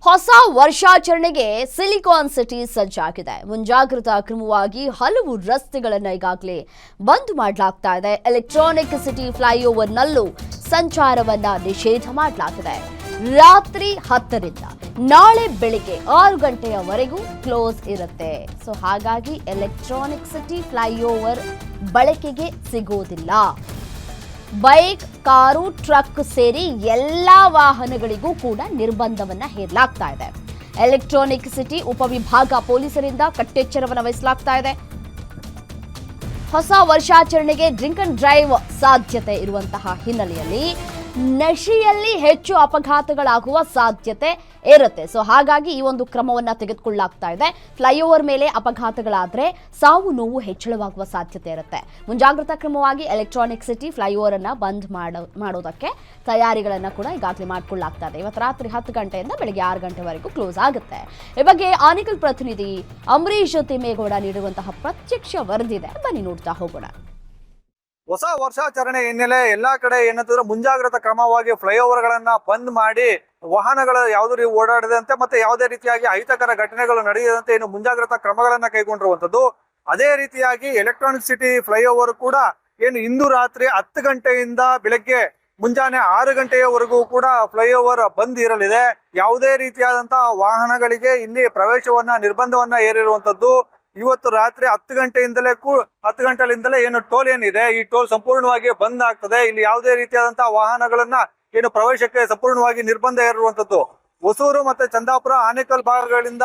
ಹೊಸ ವರ್ಷಾಚರಣೆಗೆ silicon city ಸಜ್ಜಾಗಿದೆ. ಮುಂಜಾಗ್ರತಾ ಕ್ರಮವಾಗಿ ಹಲವು ರಸ್ತೆಗಳನ್ನು ಈಗಾಗಲೇ ಬಂದ್ ಮಾಡಲಾಗ್ತಾ ಇದೆ. ಎಲೆಕ್ಟ್ರಾನಿಕ್ ಸಿಟಿ ಫ್ಲೈಓವರ್ನಲ್ಲೂ ಸಂಚಾರವನ್ನ ನಿಷೇಧ ಮಾಡಲಾಗಿದೆ. ರಾತ್ರಿ 10ರಿಂದ ನಾಳೆ ಬೆಳಿಗ್ಗೆ 6 ಗಂಟೆಯವರೆಗೂ ಕ್ಲೋಸ್ ಇರುತ್ತೆ. ಸೊ ಹಾಗಾಗಿ ಎಲೆಕ್ಟ್ರಾನಿಕ್ ಸಿಟಿ ಫ್ಲೈಓವರ್ ಬಳಕೆಗೆ ಸಿಗೋದಿಲ್ಲ. ಬೈಕ್, ಕಾರು, ಟ್ರಕ್ ಸೇರಿ ಎಲ್ಲಾ ವಾಹನಗಳಿಗೂ ಕೂಡ ನಿರ್ಬಂಧವನ್ನ ಹೇರಲಾಗ್ತಾ ಇದೆ. ಎಲೆಕ್ಟ್ರಾನಿಕ್ ಸಿಟಿ ಉಪವಿಭಾಗ ಪೊಲೀಸರಿಂದ ಕಟ್ಟೆಚ್ಚರವನ್ನು ವಹಿಸಲಾಗ್ತಾ ಇದೆ. ಹೊಸ ವರ್ಷಾಚರಣೆಗೆ ಡ್ರಿಂಕ್ ಅಂಡ್ ಡ್ರೈವ್ ಸಾಧ್ಯತೆ ಇರುವಂತಹ ಹಿನ್ನೆಲೆಯಲ್ಲಿ ನಶೆಯಲ್ಲಿ ಹೆಚ್ಚು ಅಪಘಾತಗಳಾಗುವ ಸಾಧ್ಯತೆ ಇರುತ್ತೆ. ಸೊ ಹಾಗಾಗಿ ಈ ಒಂದು ಕ್ರಮವನ್ನ ತೆಗೆದುಕೊಳ್ಳಲಾಗ್ತಾ ಇದೆ. ಫ್ಲೈಓವರ್ ಮೇಲೆ ಅಪಘಾತಗಳಾದ್ರೆ ಸಾವು ನೋವು ಹೆಚ್ಚಳವಾಗುವ ಸಾಧ್ಯತೆ ಇರುತ್ತೆ. ಮುಂಜಾಗ್ರತಾ ಕ್ರಮವಾಗಿ ಎಲೆಕ್ಟ್ರಾನಿಕ್ ಸಿಟಿ ಫ್ಲೈಓವರ್ ಅನ್ನ ಬಂದ್ ಮಾಡೋದಕ್ಕೆ ತಯಾರಿಗಳನ್ನ ಕೂಡ ಈಗಾಗಲೇ ಮಾಡಿಕೊಳ್ಳಲಾಗ್ತಾ ಇದೆ. ಇವತ್ತು ರಾತ್ರಿ 10 ಗಂಟೆಯಿಂದ ಬೆಳಗ್ಗೆ 6 ಗಂಟೆವರೆಗೂ ಕ್ಲೋಸ್ ಆಗುತ್ತೆ. ಈ ಬಗ್ಗೆ ಆನೇಕಲ್ ಪ್ರತಿನಿಧಿ ಅಂಬರೀಶ್ ತಿಮ್ಮೇಗೌಡ ನೀಡುವಂತಹ ಪ್ರತ್ಯಕ್ಷ ವರದಿದೆ. ಬನ್ನಿ ನೋಡ್ತಾ ಹೋಗೋಣ. ಹೊಸ ವರ್ಷಾಚರಣೆ ಹಿನ್ನೆಲೆ ಎಲ್ಲಾ ಕಡೆ ಏನಂತಂದ್ರೆ ಮುಂಜಾಗ್ರತಾ ಕ್ರಮವಾಗಿ ಫ್ಲೈಓವರ್ ಗಳನ್ನ ಬಂದ್ ಮಾಡಿ ವಾಹನಗಳ ಯಾವುದೇ ಓಡಾಡದಂತೆ ಮತ್ತೆ ಯಾವುದೇ ರೀತಿಯಾಗಿ ಅಹಿತಕರ ಘಟನೆಗಳು ನಡೆಯದಂತೆ ಏನು ಮುಂಜಾಗ್ರತಾ ಕ್ರಮಗಳನ್ನ ಕೈಗೊಂಡಿರುವಂತದ್ದು. ಅದೇ ರೀತಿಯಾಗಿ ಎಲೆಕ್ಟ್ರಾನಿಕ್ ಸಿಟಿ ಫ್ಲೈಓವರ್ ಕೂಡ ಏನು ಇಂದು ರಾತ್ರಿ 10 ಗಂಟೆಯಿಂದ ಬೆಳಗ್ಗೆ ಮುಂಜಾನೆ 6 ಗಂಟೆಯವರೆಗೂ ಕೂಡ ಫ್ಲೈಓವರ್ ಬಂದ್ ಇರಲಿದೆ. ಯಾವುದೇ ರೀತಿಯಾದಂತಹ ವಾಹನಗಳಿಗೆ ಇಲ್ಲಿ ಪ್ರವೇಶವನ್ನ ನಿರ್ಬಂಧವನ್ನ ಹೇರಿರುವಂತದ್ದು. ಇವತ್ತು ರಾತ್ರಿ 10 ಗಂಟೆಯಿಂದಲೇ ಏನು ಟೋಲ್ ಏನಿದೆ ಈ ಟೋಲ್ ಸಂಪೂರ್ಣವಾಗಿ ಬಂದ್ ಆಗ್ತದೆ. ಇಲ್ಲಿ ಯಾವುದೇ ರೀತಿಯಾದಂತಹ ವಾಹನಗಳನ್ನ ಏನು ಪ್ರವೇಶಕ್ಕೆ ಸಂಪೂರ್ಣವಾಗಿ ನಿರ್ಬಂಧ ಇರುವಂತದ್ದು. ಹೊಸೂರು ಮತ್ತೆ ಚಂದಾಪುರ, ಆನೇಕಲ್ ಭಾಗಗಳಿಂದ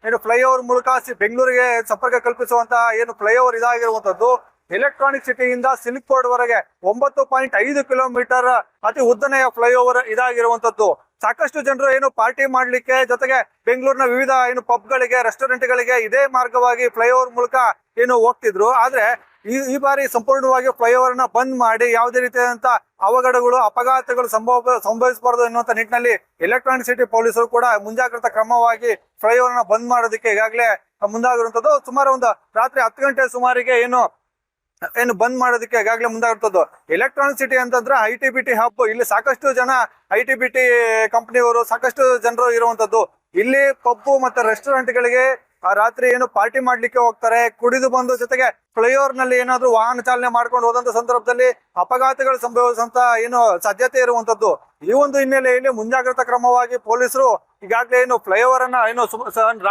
ಏನು ಫ್ಲೈಓವರ್ ಮೂಲಕ ಬೆಂಗಳೂರಿಗೆ ಸಂಪರ್ಕ ಕಲ್ಪಿಸುವಂತಹ ಏನು ಫ್ಲೈಓವರ್ ಇದಾಗಿರುವಂತದ್ದು. ಎಲೆಕ್ಟ್ರಾನಿಕ್ ಸಿಟಿಯಿಂದ ಸಿಲ್ಕ್ ಬೋರ್ಡ್ ವರೆಗೆ 9.5 ಕಿಲೋಮೀಟರ್ ಅತಿ ಉದ್ದನೆಯ ಫ್ಲೈಓವರ್ ಇದಾಗಿರುವಂತದ್ದು. ಸಾಕಷ್ಟು ಜನರು ಏನು ಪಾರ್ಟಿ ಮಾಡ್ಲಿಕ್ಕೆ ಜೊತೆಗೆ ಬೆಂಗಳೂರಿನ ವಿವಿಧ ಏನು ಪಬ್ಗಳಿಗೆ, ರೆಸ್ಟೋರೆಂಟ್ಗಳಿಗೆ ಇದೇ ಮಾರ್ಗವಾಗಿ ಫ್ಲೈಓವರ್ ಮೂಲಕ ಏನು ಹೋಗ್ತಿದ್ರು. ಆದ್ರೆ ಈ ಬಾರಿ ಸಂಪೂರ್ಣವಾಗಿ ಫ್ಲೈಓವರ್ ನ ಬಂದ್ ಮಾಡಿ ಯಾವುದೇ ರೀತಿಯಾದಂತಹ ಅವಘಡಗಳು, ಅಪಘಾತಗಳು ಸಂಭವಿಸಬಾರದು ಎನ್ನುವಂತ ನಿಟ್ಟಿನಲ್ಲಿ ಎಲೆಕ್ಟ್ರಾನಿಕ್ ಸಿಟಿ ಪೊಲೀಸರು ಕೂಡ ಮುಂಜಾಗ್ರತಾ ಕ್ರಮವಾಗಿ ಫ್ಲೈಓವರ್ ನ ಬಂದ್ ಮಾಡೋದಕ್ಕೆ ಈಗಾಗಲೇ ಮುಂದಾಗಿರುವಂತದ್ದು. ಸುಮಾರು ಒಂದು ರಾತ್ರಿ 10 ಗಂಟೆ ಸುಮಾರಿಗೆ ಏನು ಬಂದ್ ಮಾಡೋದಕ್ಕೆ ಈಗಾಗಲೇ ಮುಂದಾಗಿರ್ತದ್ದು. ಎಲೆಕ್ಟ್ರಾನಿಕ್ ಸಿಟಿ ಅಂತಂದ್ರೆ ITBT ಹಬ್. ಇಲ್ಲಿ ಸಾಕಷ್ಟು ಜನ ITBT ಕಂಪನಿಯವರು ಸಾಕಷ್ಟು ಜನರು ಇರುವಂತದ್ದು. ಇಲ್ಲಿ ಪಬ್ಬು ಮತ್ತೆ ರೆಸ್ಟೋರೆಂಟ್ ಗಳಿಗೆ ರಾತ್ರಿ ಏನು ಪಾರ್ಟಿ ಮಾಡ್ಲಿಕ್ಕೆ ಹೋಗ್ತಾರೆ, ಕುಡಿದು ಬಂದು ಜೊತೆಗೆ ಫ್ಲೈಓವರ್ ನಲ್ಲಿ ಏನಾದ್ರು ವಾಹನ ಚಾಲನೆ ಮಾಡ್ಕೊಂಡು ಹೋದಂತ ಸಂದರ್ಭದಲ್ಲಿ ಅಪಘಾತಗಳು ಸಂಭವಿಸುವಂತ ಏನು ಸಾಧ್ಯತೆ ಇರುವಂತದ್ದು. ಈ ಒಂದು ಹಿನ್ನೆಲೆಯಲ್ಲಿ ಮುಂಜಾಗ್ರತಾ ಕ್ರಮವಾಗಿ ಪೊಲೀಸರು ಈಗಾಗಲೇ ಏನು ಫ್ಲೈಓವರ್ ಅನ್ನ ಏನು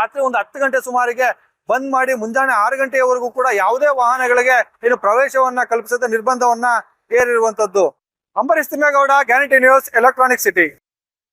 ರಾತ್ರಿ ಒಂದು 10 ಗಂಟೆ ಸುಮಾರಿಗೆ ಬಂದ್ ಮಾಡಿ ಮುಂಜಾನೆ 6 ಗಂಟೆಯವರೆಗೂ ಕೂಡ ಯಾವುದೇ ವಾಹನಗಳಿಗೆ ಏನು ಪ್ರವೇಶವನ್ನ ಕಲ್ಪಿಸದ ನಿರ್ಬಂಧವನ್ನ ಹೇರಿರುವಂತದ್ದು. Ambarish Thimmegowda, Guarantee News, Electronic city.